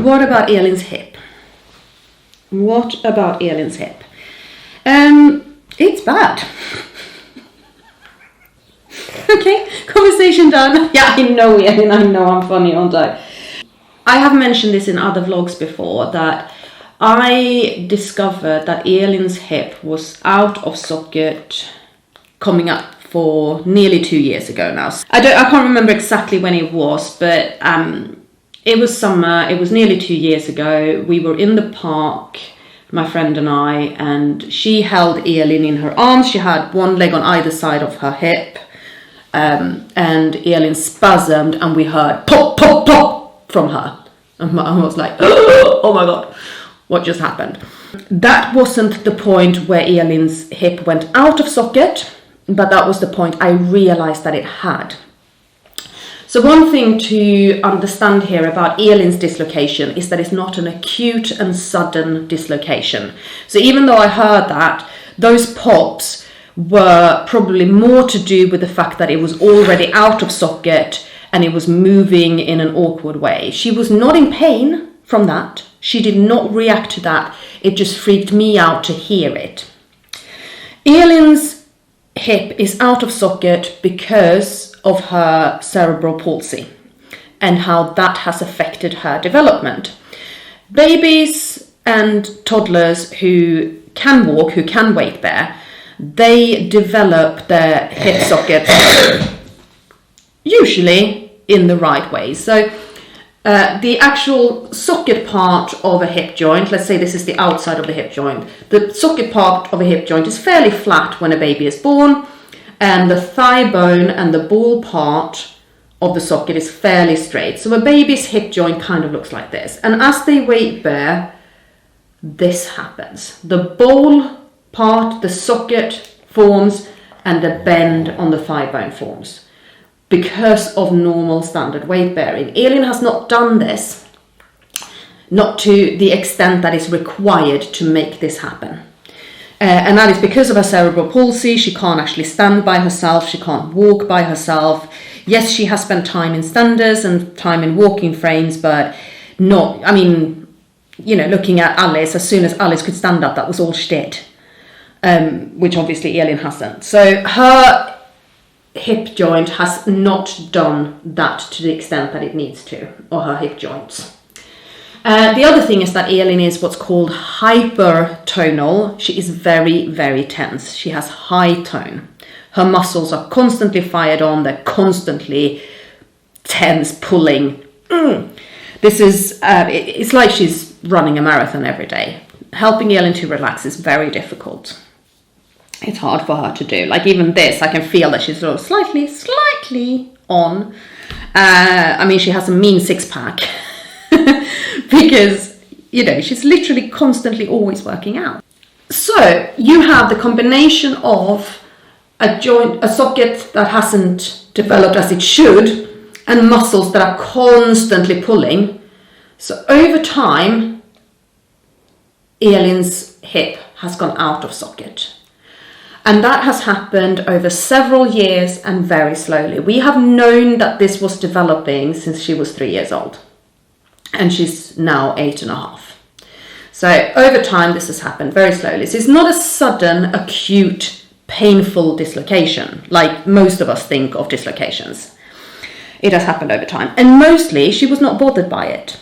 what about Elin's hip? What about Elin's hip? It's bad. Okay, conversation done. Yeah, I know, Elin, I know I'm funny, aren't I? I have mentioned this in other vlogs before, that I discovered that Elin's hip was out of socket coming up for nearly 2 years ago now. I can't remember exactly when it was, but it was summer, it was nearly 2 years ago. We were in the park, my friend and she held Elin in her arms. She had one leg on either side of her hip, and Elin spasmed, and we heard pop, pop, pop from her. And I was like, oh my God, what just happened? That wasn't the point where Elin's hip went out of socket, but that was the point I realized that it had. So one thing to understand here about Elin's dislocation is that it's not an acute and sudden dislocation. So even though I heard that, those pops were probably more to do with the fact that it was already out of socket and it was moving in an awkward way. She was not in pain from that. She did not react to that. It just freaked me out to hear it. Elin's hip is out of socket because of her cerebral palsy and how that has affected her development. Babies and toddlers who can walk, who can weight bear, they develop their hip sockets usually in the right way. So the actual socket part of a hip joint, let's say this is the outside of the hip joint, the socket part of a hip joint is fairly flat when a baby is born, and the thigh bone and the ball part of the socket is fairly straight. So a baby's hip joint kind of looks like this. And as they weight bear, this happens. The ball part, the socket forms, and the bend on the thigh bone forms because of normal standard weight bearing. Elin has not done this, not to the extent that is required to make this happen. And that is because of her cerebral palsy. She can't actually stand by herself. She can't walk by herself. Yes, she has spent time in standers and time in walking frames, but not, I mean, you know, looking at Alice, as soon as Alice could stand up, that was all she did, which obviously Elin hasn't. So her hip joint has not done that to the extent that it needs to, or her hip joints. The other thing is that Elin is what's called hypertonal. She is very, very tense. She has high tone. Her muscles are constantly fired on. They're constantly tense, pulling. This is, it's like she's running a marathon every day. Helping Elin to relax is very difficult. It's hard for her to do. Like even this, I can feel that she's sort of slightly on. I mean, she has a mean six-pack. Because, you know, she's literally constantly always working out. So you have the combination of a joint, a socket that hasn't developed as it should, and muscles that are constantly pulling. So over time, Elin's hip has gone out of socket. And that has happened over several years and very slowly. We have known that this was developing since she was 3 years old. And she's now 8.5. So over time, this has happened very slowly. So it's not a sudden, acute, painful dislocation, like most of us think of dislocations. It has happened over time. And mostly, she was not bothered by it.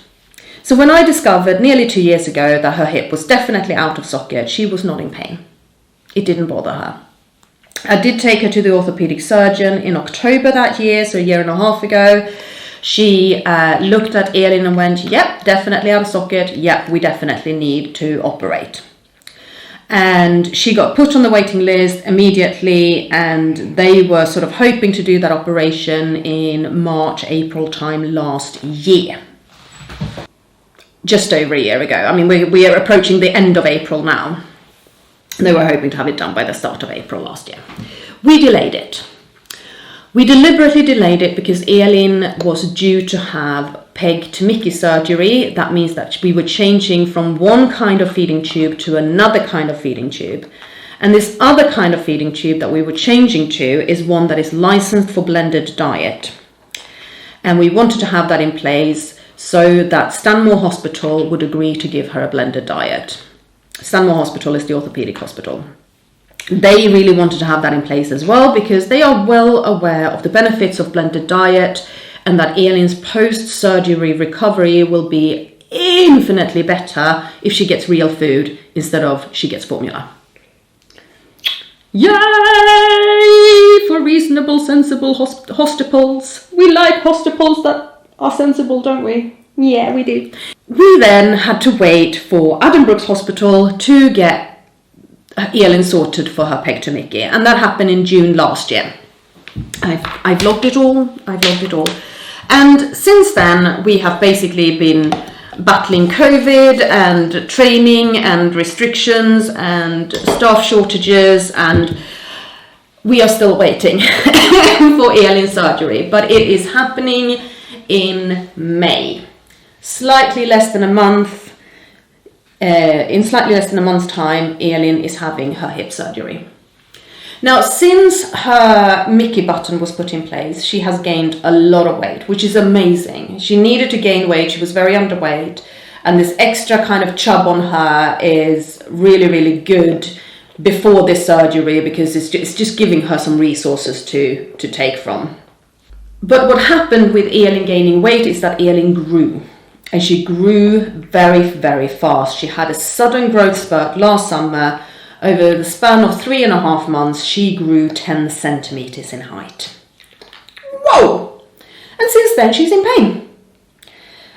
So when I discovered nearly 2 years ago that her hip was definitely out of socket, she was not in pain. It didn't bother her. I did take her to the orthopedic surgeon in October that year, so a year and a half ago. She looked at Elin and went, yep, definitely out of socket. Yep, we definitely need to operate. And she got put on the waiting list immediately, and they were sort of hoping to do that operation in March, April time last year. Just over a year ago. I mean, we are approaching the end of April now. They were hoping to have it done by the start of April last year. We delayed it. We deliberately delayed it because Elin was due to have peg to Mickey surgery. That means that we were changing from one kind of feeding tube to another kind of feeding tube. And this other kind of feeding tube that we were changing to is one that is licensed for blended diet. And we wanted to have that in place so that Stanmore Hospital would agree to give her a blended diet. Stanmore Hospital is the orthopedic hospital. They really wanted to have that in place as well because they are well aware of the benefits of blended diet and that Elin's post-surgery recovery will be infinitely better if she gets real food instead of she gets formula. Yay for reasonable, sensible hospitals. We like hospitals that are sensible, don't we? Yeah, we do. We then had to wait for Addenbrooke's Hospital to get Elin sorted for her peg to Mickey, and that happened in June last year. I've vlogged it all. And since then, we have basically been battling COVID and training and restrictions and staff shortages, and we are still waiting for Elin's surgery, but it is happening in May. Slightly less than a month. In slightly less than a month's time, Elin is having her hip surgery. Now, since her Mickey button was put in place, she has gained a lot of weight, which is amazing. She needed to gain weight, she was very underweight, and this extra kind of chub on her is really, really good before this surgery because it's just giving her some resources to take from. But what happened with Elin gaining weight is that Elin grew. And she grew very, very fast. She had a sudden growth spurt last summer. Over the span of 3.5 months, she grew 10 centimeters in height. Whoa! And since then, she's in pain.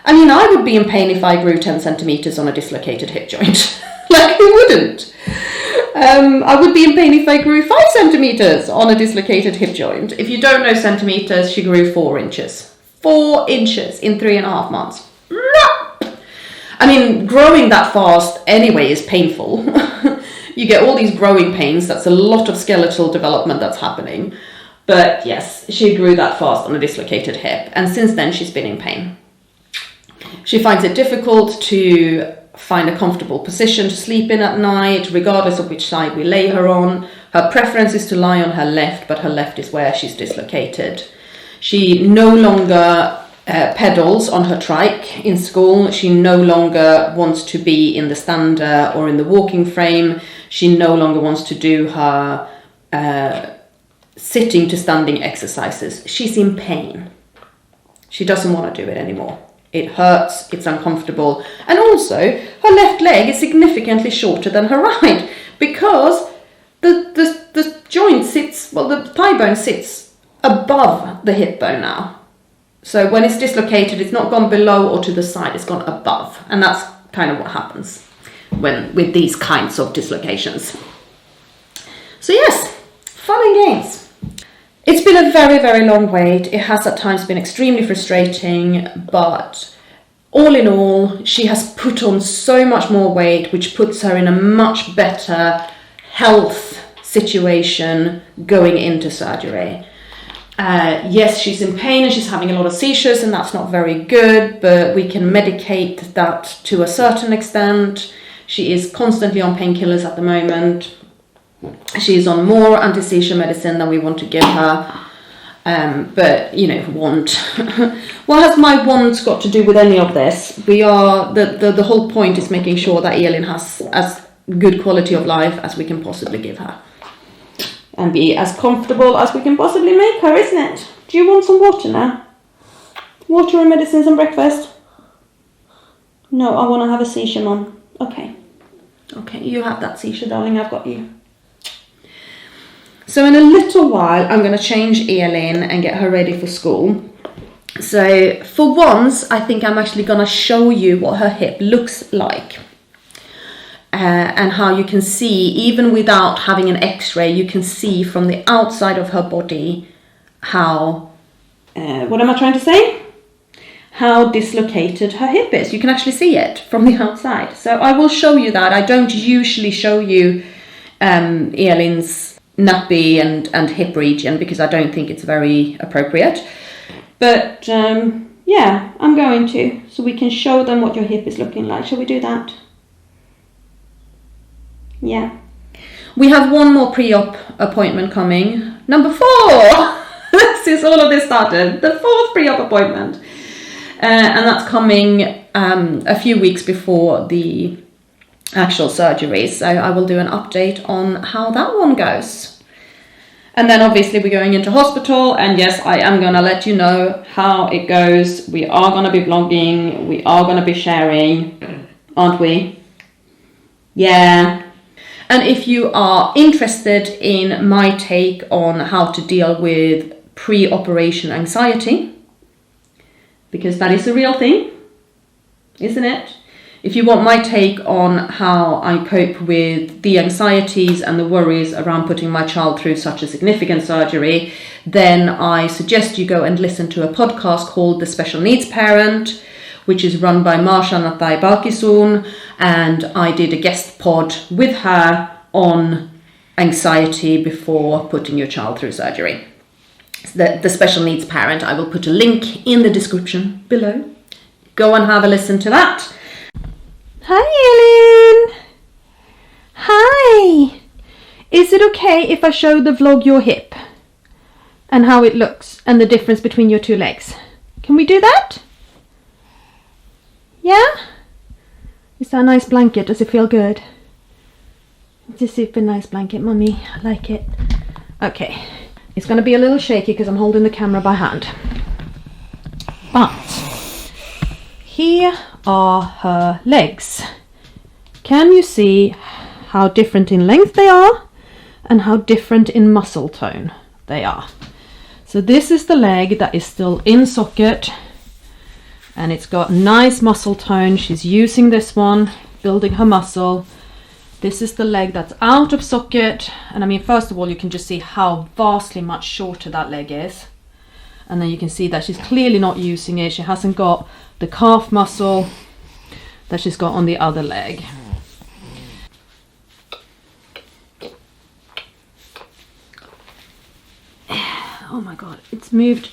I mean, I would be in pain if I grew 10 centimeters on a dislocated hip joint. Like, who wouldn't? I would be in pain if I grew 5 centimeters on a dislocated hip joint. If you don't know centimeters, she grew 4 inches. 4 inches in 3.5 months. I mean, growing that fast anyway is painful. You get all these growing pains. That's a lot of skeletal development that's happening. But yes, she grew that fast on a dislocated hip. And since then, she's been in pain. She finds it difficult to find a comfortable position to sleep in at night, regardless of which side we lay her on. Her preference is to lie on her left, but her left is where she's dislocated. She no longer pedals on her trike in school. She no longer wants to be in the stander or in the walking frame. She no longer wants to do her sitting to standing exercises. She's in pain. She doesn't want to do it anymore. It hurts, it's uncomfortable. And also, her left leg is significantly shorter than her right because the joint sits, well, the thigh bone sits above the hip bone now. So when it's dislocated, it's not gone below or to the side, it's gone above. And that's kind of what happens with these kinds of dislocations. So yes, fun and games. It's been a very, very long wait. It has at times been extremely frustrating, but all in all, she has put on so much more weight, which puts her in a much better health situation going into surgery. Yes, she's in pain and she's having a lot of seizures, and that's not very good, but we can medicate that to a certain extent. She is constantly on painkillers at the moment. She's on more anti-seizure medicine than we want to give her. But, you know, want. What has my want got to do with any of this? We are, the whole point is making sure that Elin has as good quality of life as we can possibly give her. And be as comfortable as we can possibly make her, isn't it? Do you want some water now? Water and medicines and breakfast? No, I want to have a seizure, Mum. Okay. Okay, you have that seizure, darling. I've got you. So in a little while, I'm going to change Elin and get her ready for school. So for once, I think I'm actually going to show you what her hip looks like. And how you can see, even without having an x-ray, you can see from the outside of her body how, what am I trying to say? How dislocated her hip is. You can actually see it from the outside. So I will show you that. I don't usually show you Elin's nappy and hip region because I don't think it's very appropriate. But yeah, I'm going to. So we can show them what your hip is looking like. Shall we do that? Yeah. We have one more pre-op appointment coming. Number 4! Since all of this started. The 4th pre-op appointment. And that's coming a few weeks before the actual surgery. So I will do an update on how that one goes. And then obviously we're going into hospital, and yes, I am going to let you know how it goes. We are going to be vlogging, we are going to be sharing, aren't we? Yeah. And if you are interested in my take on how to deal with pre-operation anxiety, because that is a real thing, isn't it? If you want my take on how I cope with the anxieties and the worries around putting my child through such a significant surgery, then I suggest you go and listen to a podcast called The Special Needs Parent, which is run by Marsha Natai, and I did a guest pod with her on anxiety before putting your child through surgery. The Special Needs Parent, I will put a link in the description below. Go and have a listen to that. Hi, Elin. Hi. Is it okay if I show the vlog your hip and how it looks and the difference between your two legs? Can we do that? Yeah? Is that a nice blanket? Does it feel good? It's a super nice blanket, Mummy. I like it. Okay. It's going to be a little shaky because I'm holding the camera by hand. But here are her legs. Can you see how different in length they are and how different in muscle tone they are? So this is the leg that is still in socket, and it's got nice muscle tone. She's using this one, building her muscle. This is the leg that's out of socket, and I mean, first of all, you can just see how vastly much shorter that leg is, and then you can see that she's clearly not using it. She hasn't got the calf muscle that she's got on the other leg. Oh my god, it's moved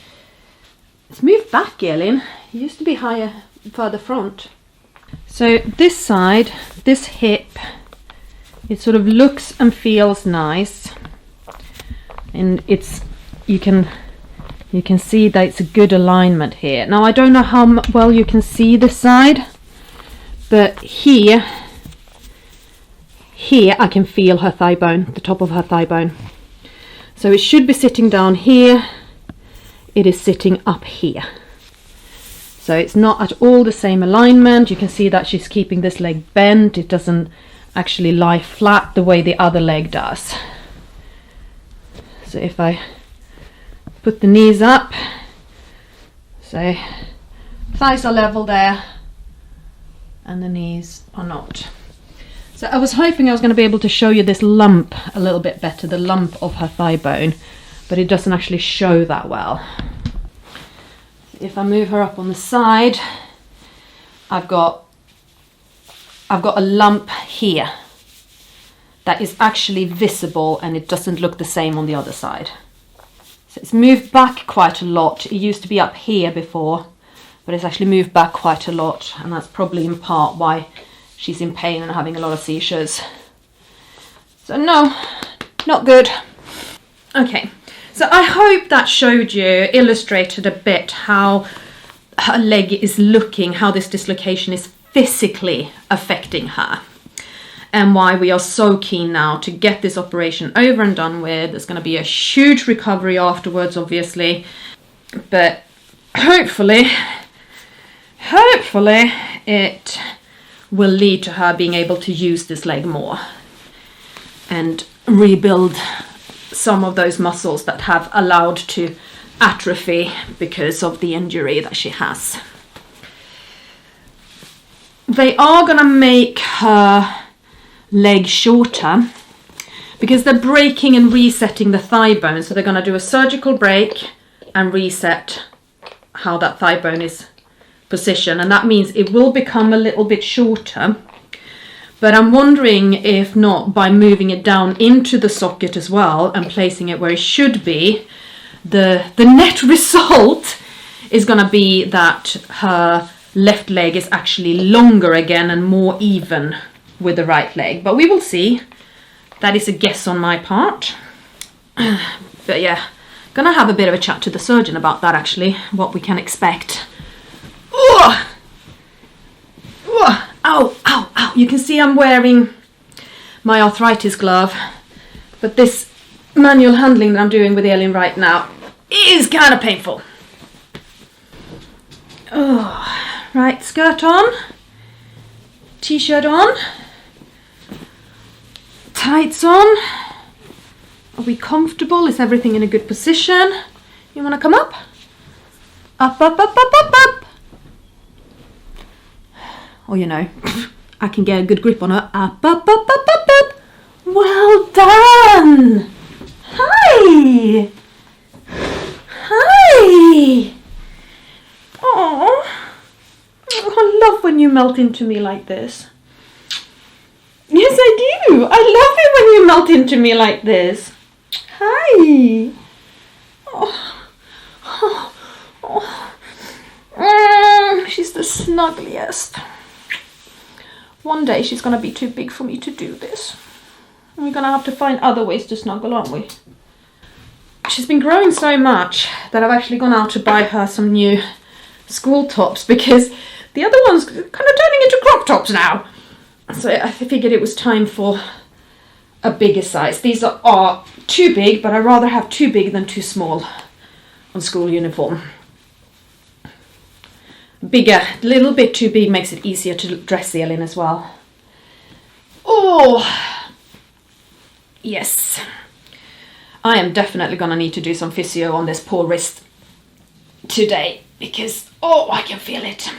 back, Elin. It used to be higher further front. So this side, this hip, it sort of looks and feels nice, and you can see that it's a good alignment here. Now I don't know how well you can see this side, but here I can feel her thigh bone, the top of her thigh bone. So it should be sitting down here. It is sitting up here. So it's not at all the same alignment. You can see that she's keeping this leg bent. It doesn't actually lie flat the way the other leg does. So if I put the knees up, so thighs are level there and the knees are not. So I was hoping I was going to be able to show you this lump a little bit better, the lump of her thigh bone, but it doesn't actually show that well. If I move her up on the side, I've got a lump here that is actually visible, and it doesn't look the same on the other side. So it's moved back quite a lot. It used to be up here before, but it's actually moved back quite a lot, and that's probably in part why she's in pain and having a lot of seizures. So no, not good. Okay, so I hope that showed you, illustrated a bit how her leg is looking, how this dislocation is physically affecting her, and why we are so keen now to get this operation over and done with. There's going to be a huge recovery afterwards, obviously, but hopefully it will lead to her being able to use this leg more and rebuild some of those muscles that have allowed to atrophy because of the injury that she has. They are going to make her leg shorter because they're breaking and resetting the thigh bone. So they're going to do a surgical break and reset how that thigh bone is positioned, and that means it will become a little bit shorter. But I'm wondering if not, by moving it down into the socket as well and placing it where it should be, the net result is going to be that her left leg is actually longer again and more even with the right leg. But we will see. That is a guess on my part. But yeah, gonna have a bit of a chat to the surgeon about that, actually, what we can expect. Oh! Oh! Ow, ow, ow. You can see I'm wearing my arthritis glove, but this manual handling that I'm doing with Elin right now is kind of painful. Oh, right, skirt on, t-shirt on, tights on. Are we comfortable? Is everything in a good position? You want to come up? Up, up, up, up, up, up. Or, you know, I can get a good grip on her. Up, up, up, up, up, up. Well done. Hi. Hi. Oh, I love when you melt into me like this. Yes, I do. I love it when you melt into me like this. Hi. Oh. Oh. Oh. She's the snuggliest. One day she's going to be too big for me to do this. We're going to have to find other ways to snuggle, aren't we? She's been growing so much that I've actually gone out to buy her some new school tops because the other one's kind of turning into crop tops now. So I figured it was time for a bigger size. These are too big, but I'd rather have too big than too small on school uniform. Bigger, a little bit too big makes it easier to dress Elin as well. Oh, yes. I am definitely going to need to do some physio on this poor wrist today because, oh, I can feel it.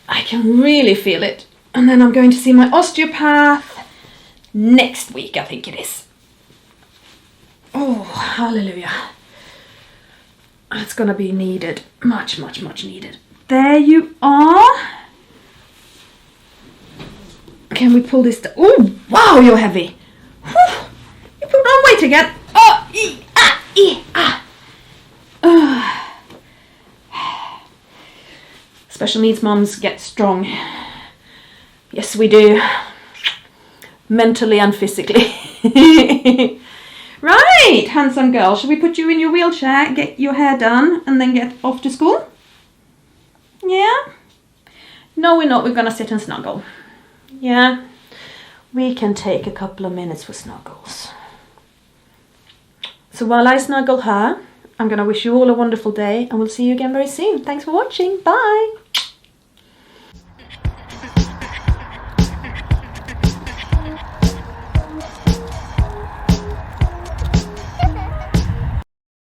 I can really feel it. And then I'm going to see my osteopath next week, I think it is. Oh, hallelujah. It's going to be needed. Much, much, much needed. There you are. Can we pull this down? Oh, wow, you're heavy. Whew. You put on weight again. Oh, Special needs mums get strong. Yes, we do. Mentally and physically. Right, handsome girl. Shall we put you in your wheelchair, get your hair done, and then get off to school? Yeah? No, we're not. We're going to sit and snuggle. Yeah? We can take a couple of minutes for snuggles. So while I snuggle her, I'm going to wish you all a wonderful day, and we'll see you again very soon. Thanks for watching. Bye!